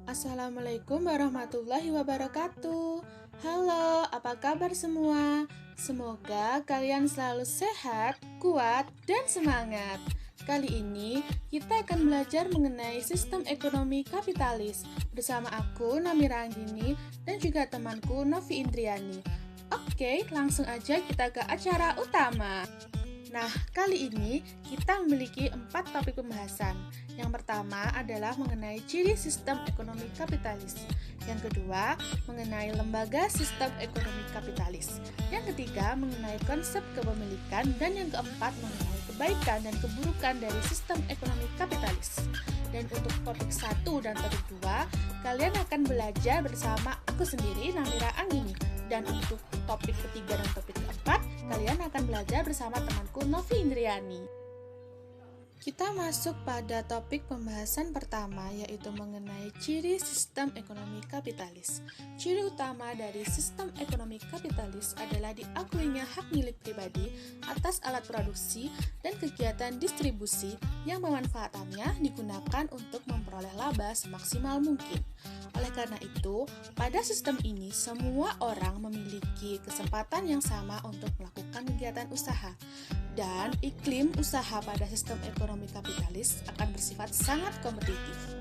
Assalamualaikum warahmatullahi wabarakatuh. Halo, apa kabar semua? Semoga kalian selalu sehat, kuat, dan semangat. Kali ini kita akan belajar mengenai sistem ekonomi kapitalis bersama aku Namira Anggini dan juga temanku Novi Indriani. Oke, langsung aja kita ke acara utama. Nah, kali ini kita memiliki 4 topik pembahasan. Yang pertama adalah mengenai ciri sistem ekonomi kapitalis. Yang kedua, mengenai lembaga sistem ekonomi kapitalis. Yang ketiga, mengenai konsep kepemilikan. Dan yang keempat, mengenai kebaikan dan keburukan dari sistem ekonomi kapitalis. Dan untuk topik 1 dan topik 2, kalian akan belajar bersama aku sendiri, Namira Anggini. Dan untuk topik ketiga dan topik keempat, kalian akan belajar bersama temanku Novi Indriani. Kita masuk pada topik pembahasan pertama, yaitu mengenai ciri sistem ekonomi kapitalis. Ciri utama dari sistem ekonomi kapitalis adalah diakuinya hak milik pribadi atas alat produksi dan kegiatan distribusi yang pemanfaatannya digunakan untuk memperoleh laba semaksimal mungkin. Oleh karena itu, pada sistem ini semua orang memiliki kesempatan yang sama untuk melakukan kegiatan usaha. Dan iklim usaha pada sistem ekonomi kapitalis akan bersifat sangat kompetitif.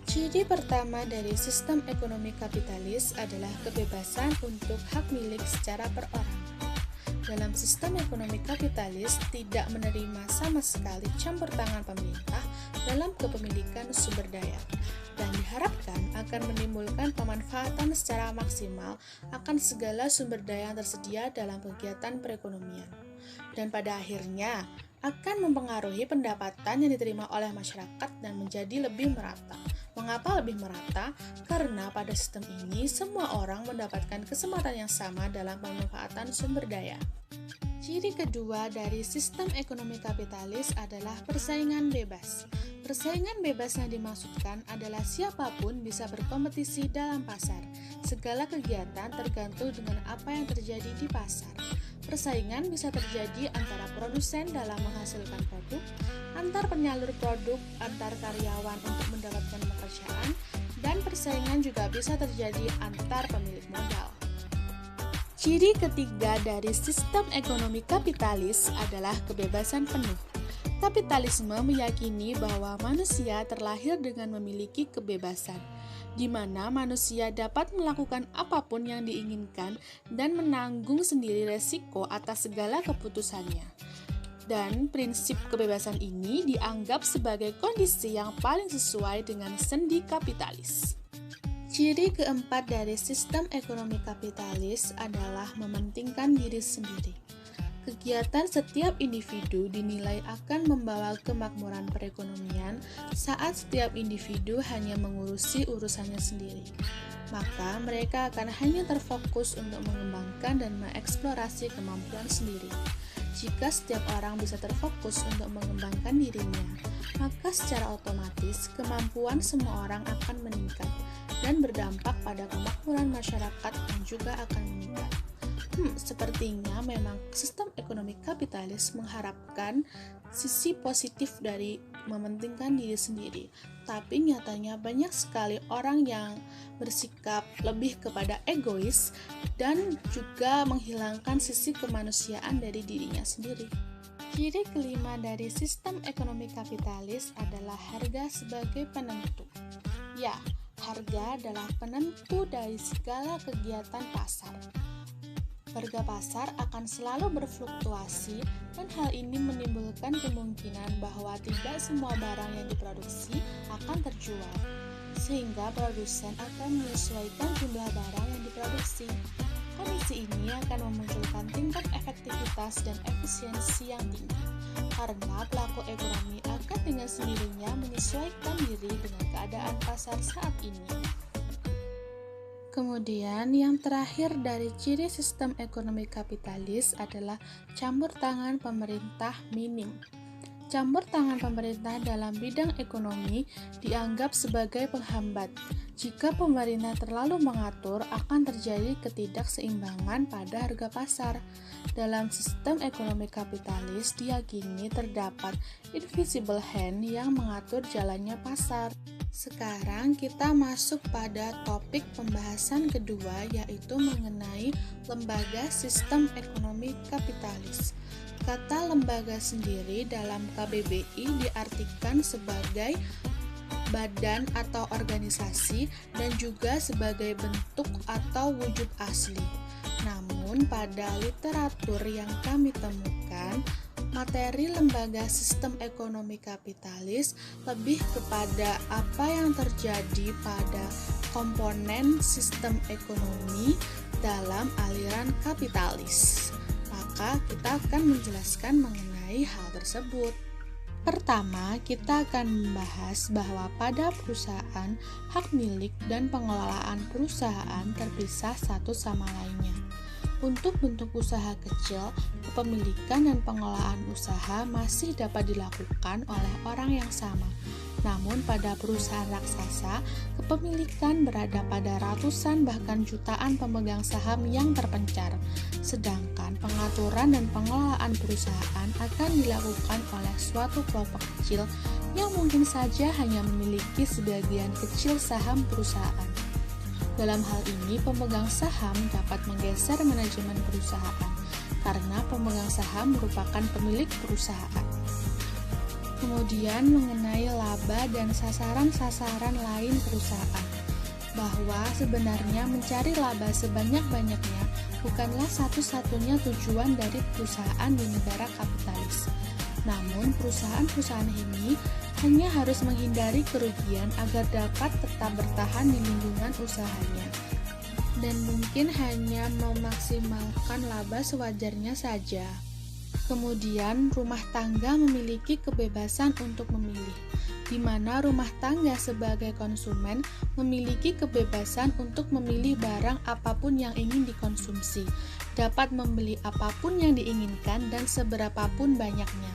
Ciri pertama dari sistem ekonomi kapitalis adalah kebebasan untuk hak milik secara perorangan. Dalam sistem ekonomi kapitalis tidak menerima sama sekali campur tangan pemerintah dalam kepemilikan sumber daya dan diharapkan akan menimbulkan pemanfaatan secara maksimal akan segala sumber daya yang tersedia dalam kegiatan perekonomian. Dan pada akhirnya akan mempengaruhi pendapatan yang diterima oleh masyarakat dan menjadi lebih merata. Mengapa lebih merata? Karena pada sistem ini semua orang mendapatkan kesempatan yang sama dalam pemanfaatan sumber daya. Ciri kedua dari sistem ekonomi kapitalis adalah persaingan bebas. Persaingan bebas yang dimaksudkan adalah siapapun bisa berkompetisi dalam pasar. Segala kegiatan tergantung dengan apa yang terjadi di pasar. Persaingan bisa terjadi antara produsen dalam menghasilkan produk, antar penyalur produk, antar karyawan untuk mendapatkan pekerjaan, dan persaingan juga bisa terjadi antar pemilik modal. Ciri ketiga dari sistem ekonomi kapitalis adalah kebebasan penuh. Kapitalisme meyakini bahwa manusia terlahir dengan memiliki kebebasan, di mana manusia dapat melakukan apapun yang diinginkan dan menanggung sendiri resiko atas segala keputusannya. Dan prinsip kebebasan ini dianggap sebagai kondisi yang paling sesuai dengan sendi kapitalis. Ciri keempat dari sistem ekonomi kapitalis adalah mementingkan diri sendiri. Kegiatan setiap individu dinilai akan membawa kemakmuran perekonomian saat setiap individu hanya mengurusi urusannya sendiri. Maka mereka akan hanya terfokus untuk mengembangkan dan mengeksplorasi kemampuan sendiri. Jika setiap orang bisa terfokus untuk mengembangkan dirinya, maka secara otomatis kemampuan semua orang akan meningkat dan berdampak pada kemakmuran masyarakat yang juga akan meningkat. Sepertinya memang sistem ekonomi kapitalis mengharapkan sisi positif dari mementingkan diri sendiri. Tapi nyatanya banyak sekali orang yang bersikap lebih kepada egois dan juga menghilangkan sisi kemanusiaan dari dirinya sendiri. Ciri kelima dari sistem ekonomi kapitalis adalah harga sebagai penentu. Ya, harga adalah penentu dari segala kegiatan pasar. Harga pasar akan selalu berfluktuasi dan hal ini menimbulkan kemungkinan bahwa tidak semua barang yang diproduksi akan terjual, sehingga produsen akan menyesuaikan jumlah barang yang diproduksi. Kondisi ini akan memunculkan tingkat efektivitas dan efisiensi yang tinggi, karena pelaku ekonomi akan dengan sendirinya menyesuaikan diri dengan keadaan pasar saat ini. Kemudian yang terakhir dari ciri sistem ekonomi kapitalis adalah campur tangan pemerintah minim. campur tangan pemerintah dalam bidang ekonomi dianggap sebagai penghambat. Jika pemerintah terlalu mengatur, akan terjadi ketidakseimbangan pada harga pasar. Dalam sistem ekonomi kapitalis, diyakini terdapat invisible hand yang mengatur jalannya pasar. Sekarang kita masuk pada topik pembahasan kedua, yaitu mengenai lembaga sistem ekonomi kapitalis. Kata lembaga sendiri dalam KBBI diartikan sebagai badan atau organisasi dan juga sebagai bentuk atau wujud asli. Namun pada literatur yang kami temukan, materi lembaga sistem ekonomi kapitalis lebih kepada apa yang terjadi pada komponen sistem ekonomi dalam aliran kapitalis. Maka kita akan menjelaskan mengenai hal tersebut. Pertama, kita akan membahas bahwa pada perusahaan, hak milik dan pengelolaan perusahaan terpisah satu sama lainnya. Untuk bentuk usaha kecil, kepemilikan dan pengelolaan usaha masih dapat dilakukan oleh orang yang sama. Namun pada perusahaan raksasa, kepemilikan berada pada ratusan bahkan jutaan pemegang saham yang terpencar. Sedangkan pengaturan dan pengelolaan perusahaan akan dilakukan oleh suatu kelompok kecil yang mungkin saja hanya memiliki sebagian kecil saham perusahaan. Dalam hal ini, pemegang saham dapat menggeser manajemen perusahaan karena pemegang saham merupakan pemilik perusahaan. Kemudian mengenai laba dan sasaran-sasaran lain perusahaan, bahwa sebenarnya mencari laba sebanyak-banyaknya bukanlah satu-satunya tujuan dari perusahaan di negara kapitalis. Namun perusahaan-perusahaan ini hanya harus menghindari kerugian agar dapat tetap bertahan di lingkungan usahanya, dan mungkin hanya memaksimalkan laba sewajarnya saja. Kemudian, rumah tangga memiliki kebebasan untuk memilih, di mana rumah tangga sebagai konsumen memiliki kebebasan untuk memilih barang apapun yang ingin dikonsumsi, dapat membeli apapun yang diinginkan dan seberapapun banyaknya.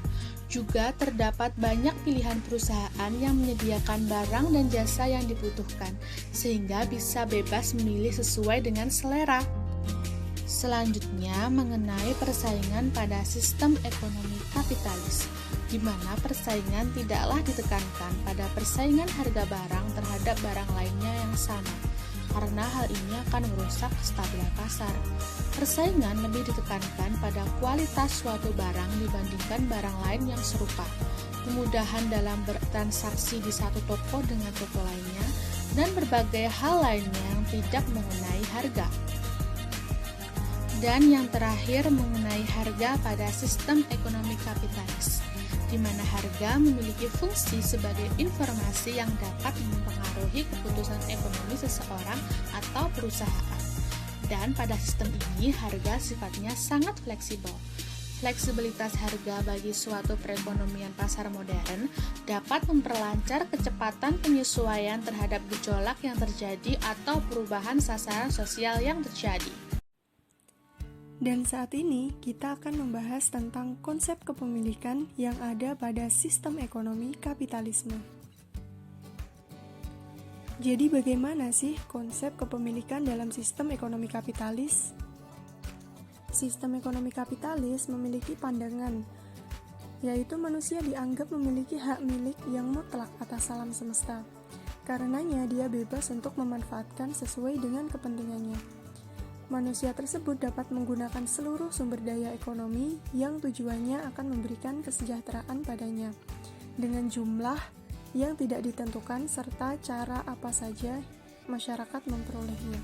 Juga terdapat banyak pilihan perusahaan yang menyediakan barang dan jasa yang dibutuhkan, sehingga bisa bebas memilih sesuai dengan selera. Selanjutnya, mengenai persaingan pada sistem ekonomi kapitalis, di mana persaingan tidaklah ditekankan pada persaingan harga barang terhadap barang lainnya yang sama, karena hal ini akan merusak kestabilan pasar. Persaingan lebih ditekankan pada kualitas suatu barang dibandingkan barang lain yang serupa, kemudahan dalam bertransaksi di satu toko dengan toko lainnya, dan berbagai hal lainnya yang tidak mengenai harga. Dan yang terakhir mengenai harga pada sistem ekonomi kapitalis, di mana harga memiliki fungsi sebagai informasi yang dapat mempengaruhi keputusan ekonomi seseorang atau perusahaan. Dan pada sistem ini, harga sifatnya sangat fleksibel. Fleksibilitas harga bagi suatu perekonomian pasar modern dapat memperlancar kecepatan penyesuaian terhadap gejolak yang terjadi atau perubahan sasaran sosial yang terjadi. Dan saat ini kita akan membahas tentang konsep kepemilikan yang ada pada sistem ekonomi kapitalisme. Jadi bagaimana sih konsep kepemilikan dalam sistem ekonomi kapitalis? Sistem ekonomi kapitalis memiliki pandangan, yaitu manusia dianggap memiliki hak milik yang mutlak atas alam semesta. Karenanya dia bebas untuk memanfaatkan sesuai dengan kepentingannya. Manusia tersebut dapat menggunakan seluruh sumber daya ekonomi yang tujuannya akan memberikan kesejahteraan padanya, dengan jumlah yang tidak ditentukan serta cara apa saja masyarakat memperolehnya.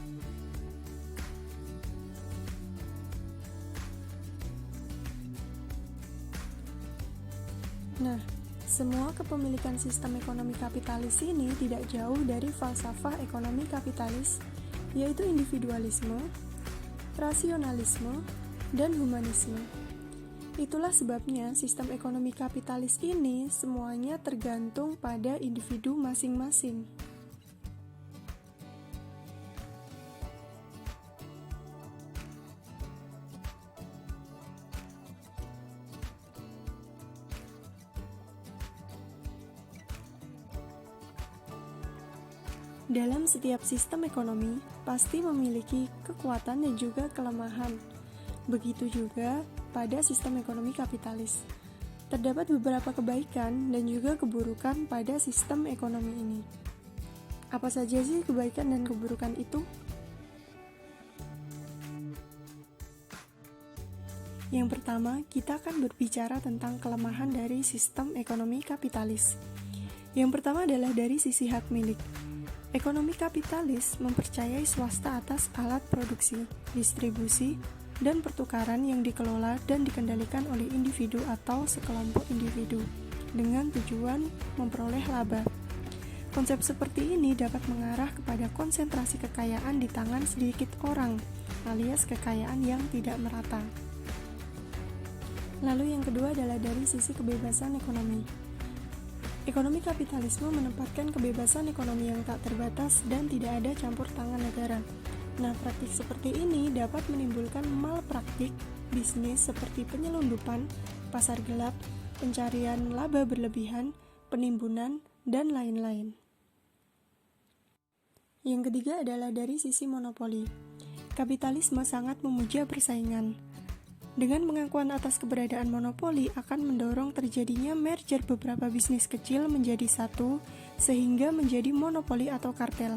Nah, semua kepemilikan sistem ekonomi kapitalis ini tidak jauh dari falsafah ekonomi kapitalis, yaitu individualisme, rasionalisme, dan humanisme. Itulah sebabnya sistem ekonomi kapitalis ini semuanya tergantung pada individu masing-masing. Dalam setiap sistem ekonomi, pasti memiliki kekuatan dan juga kelemahan. Begitu juga pada sistem ekonomi kapitalis. Terdapat beberapa kebaikan dan juga keburukan pada sistem ekonomi ini. Apa saja sih kebaikan dan keburukan itu? Yang pertama, kita akan berbicara tentang kelemahan dari sistem ekonomi kapitalis. Yang pertama adalah dari sisi hak milik. Ekonomi kapitalis mempercayai swasta atas alat produksi, distribusi, dan pertukaran yang dikelola dan dikendalikan oleh individu atau sekelompok individu dengan tujuan memperoleh laba. Konsep seperti ini dapat mengarah kepada konsentrasi kekayaan di tangan sedikit orang, alias kekayaan yang tidak merata. Lalu yang kedua adalah dari sisi kebebasan ekonomi. Ekonomi kapitalisme menempatkan kebebasan ekonomi yang tak terbatas dan tidak ada campur tangan negara. Nah, praktik seperti ini dapat menimbulkan malpraktik bisnis seperti penyelundupan, pasar gelap, pencarian laba berlebihan, penimbunan, dan lain-lain. Yang ketiga adalah dari sisi monopoli. Kapitalisme sangat memuja persaingan. Dengan pengakuan atas keberadaan monopoli akan mendorong terjadinya merger beberapa bisnis kecil menjadi satu, sehingga menjadi monopoli atau kartel.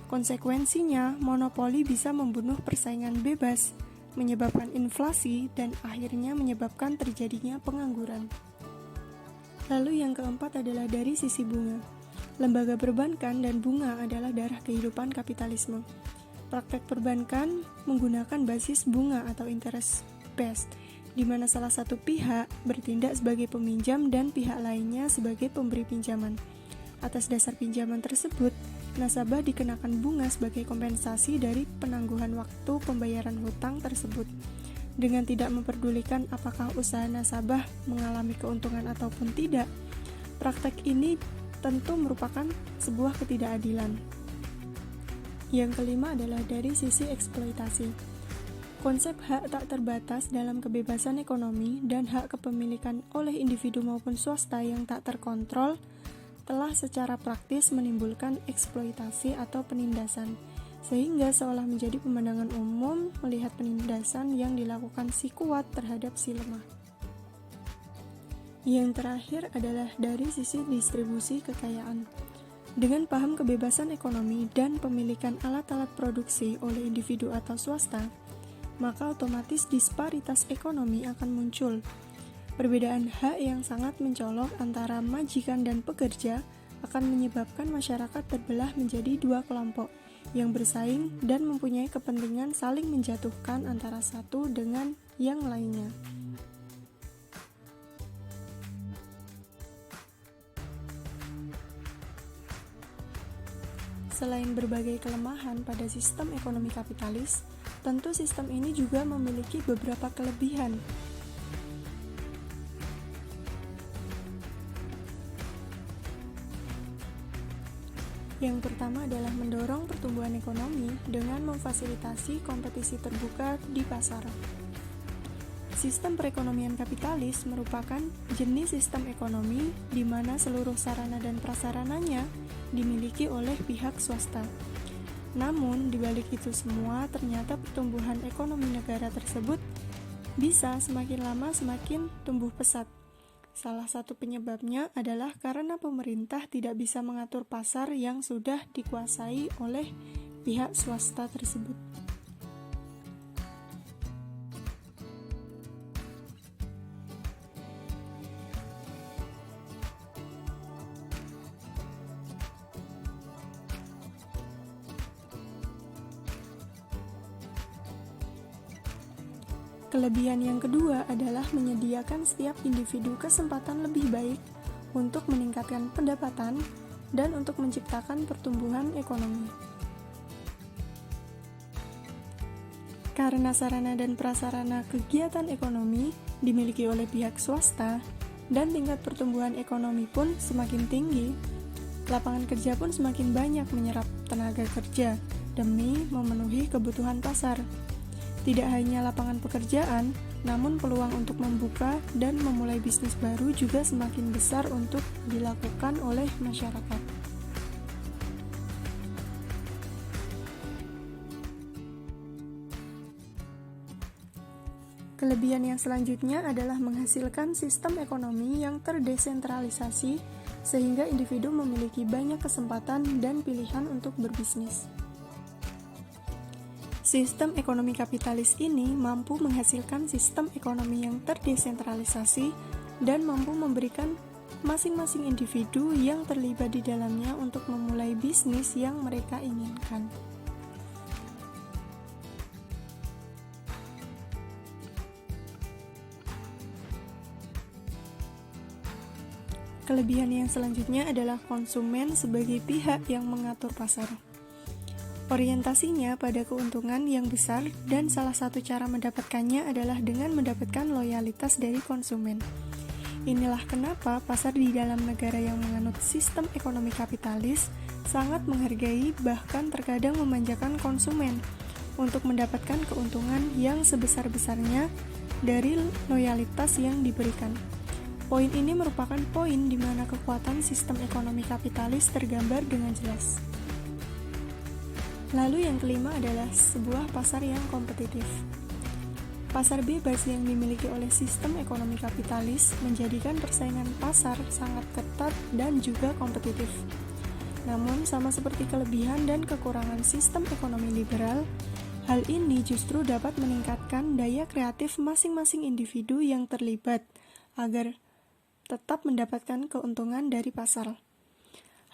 Konsekuensinya, monopoli bisa membunuh persaingan bebas, menyebabkan inflasi, dan akhirnya menyebabkan terjadinya pengangguran. Lalu yang keempat adalah dari sisi bunga. Lembaga perbankan dan bunga adalah darah kehidupan kapitalisme. Praktek perbankan menggunakan basis bunga atau interest based, di mana salah satu pihak bertindak sebagai peminjam dan pihak lainnya sebagai pemberi pinjaman. Atas dasar pinjaman tersebut, nasabah dikenakan bunga sebagai kompensasi dari penangguhan waktu pembayaran hutang tersebut. Dengan tidak memperdulikan apakah usaha nasabah mengalami keuntungan ataupun tidak, praktek ini tentu merupakan sebuah ketidakadilan. Yang kelima adalah dari sisi eksploitasi. Konsep hak tak terbatas dalam kebebasan ekonomi dan hak kepemilikan oleh individu maupun swasta yang tak terkontrol telah secara praktis menimbulkan eksploitasi atau penindasan, sehingga seolah menjadi pemandangan umum melihat penindasan yang dilakukan si kuat terhadap si lemah. Yang terakhir adalah dari sisi distribusi kekayaan. Dengan paham kebebasan ekonomi dan pemilikan alat-alat produksi oleh individu atau swasta, maka otomatis disparitas ekonomi akan muncul. Perbedaan hak yang sangat mencolok antara majikan dan pekerja akan menyebabkan masyarakat terbelah menjadi dua kelompok yang bersaing dan mempunyai kepentingan saling menjatuhkan antara satu dengan yang lainnya. Selain berbagai kelemahan pada sistem ekonomi kapitalis, tentu sistem ini juga memiliki beberapa kelebihan. Yang pertama adalah mendorong pertumbuhan ekonomi dengan memfasilitasi kompetisi terbuka di pasar. Sistem perekonomian kapitalis merupakan jenis sistem ekonomi di mana seluruh sarana dan prasarananya dimiliki oleh pihak swasta. Namun, di balik itu semua, ternyata pertumbuhan ekonomi negara tersebut bisa semakin lama semakin tumbuh pesat. Salah satu penyebabnya adalah karena pemerintah tidak bisa mengatur pasar yang sudah dikuasai oleh pihak swasta tersebut. Kelebihan yang kedua adalah menyediakan setiap individu kesempatan lebih baik untuk meningkatkan pendapatan dan untuk menciptakan pertumbuhan ekonomi. Karena sarana dan prasarana kegiatan ekonomi dimiliki oleh pihak swasta dan tingkat pertumbuhan ekonomi pun semakin tinggi, lapangan kerja pun semakin banyak menyerap tenaga kerja demi memenuhi kebutuhan pasar. Tidak hanya lapangan pekerjaan, namun peluang untuk membuka dan memulai bisnis baru juga semakin besar untuk dilakukan oleh masyarakat. Kelebihan yang selanjutnya adalah menghasilkan sistem ekonomi yang terdesentralisasi sehingga individu memiliki banyak kesempatan dan pilihan untuk berbisnis. Sistem ekonomi kapitalis ini mampu menghasilkan sistem ekonomi yang terdesentralisasi dan mampu memberikan masing-masing individu yang terlibat di dalamnya untuk memulai bisnis yang mereka inginkan. Kelebihan yang selanjutnya adalah konsumen sebagai pihak yang mengatur pasar. Orientasinya pada keuntungan yang besar dan salah satu cara mendapatkannya adalah dengan mendapatkan loyalitas dari konsumen. Inilah kenapa pasar di dalam negara yang menganut sistem ekonomi kapitalis sangat menghargai bahkan terkadang memanjakan konsumen untuk mendapatkan keuntungan yang sebesar-besarnya dari loyalitas yang diberikan. Poin ini merupakan poin di mana kekuatan sistem ekonomi kapitalis tergambar dengan jelas. Lalu yang kelima adalah sebuah pasar yang kompetitif. Pasar bebas yang dimiliki oleh sistem ekonomi kapitalis menjadikan persaingan pasar sangat ketat dan juga kompetitif. Namun, sama seperti kelebihan dan kekurangan sistem ekonomi liberal, hal ini justru dapat meningkatkan daya kreatif masing-masing individu yang terlibat agar tetap mendapatkan keuntungan dari pasar.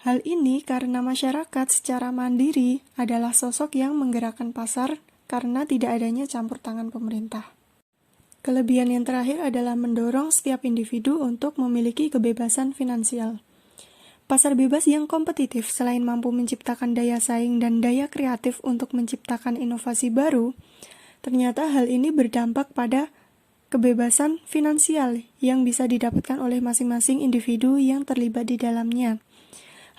Hal ini karena masyarakat secara mandiri adalah sosok yang menggerakkan pasar karena tidak adanya campur tangan pemerintah. Kelebihan yang terakhir adalah mendorong setiap individu untuk memiliki kebebasan finansial. Pasar bebas yang kompetitif selain mampu menciptakan daya saing dan daya kreatif untuk menciptakan inovasi baru, ternyata hal ini berdampak pada kebebasan finansial yang bisa didapatkan oleh masing-masing individu yang terlibat di dalamnya.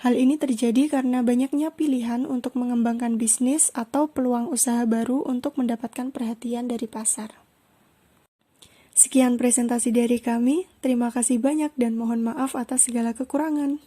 Hal ini terjadi karena banyaknya pilihan untuk mengembangkan bisnis atau peluang usaha baru untuk mendapatkan perhatian dari pasar. Sekian presentasi dari kami, terima kasih banyak dan mohon maaf atas segala kekurangan.